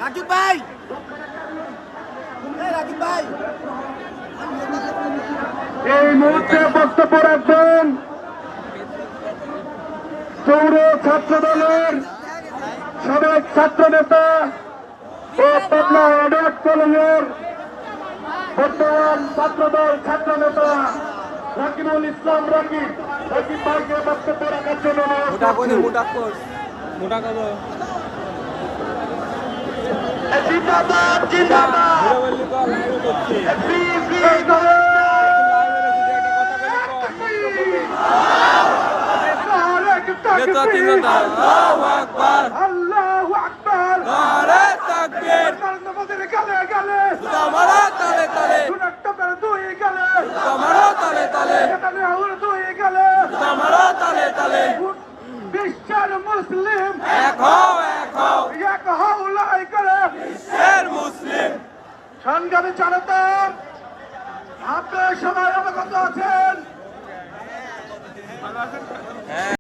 রাকিব ভাই, রাকিব ভাই, এই মুহূর্তে বক্তব্য রাখবেন পৌর ছাত্র দলের সাবেক ছাত্র নেতা ও পাবনা এডওয়ার্ড কলেজের বর্তমান ছাত্রদল ছাত্র নেতা রাকিবুল ইসলাম রাকিব ভাইকে বক্তব্য রাখার জন্য জিন্দাবাদ আল্লাহু আকবার, নারে তাকবীর, নমাজের গালে গালে তোমারা তালে তালে, সুন্নাতের দুই গালে তোমারা তালে তালে, নেতানিয়াহুর দুই গালে তোমারা তালে তালে, বিশ্বের মুসলিম এক হও লাই করে বিশ্বের মুসলিম। সংগ্রামী জনতা, আপনারা সবাই অবগত আছেন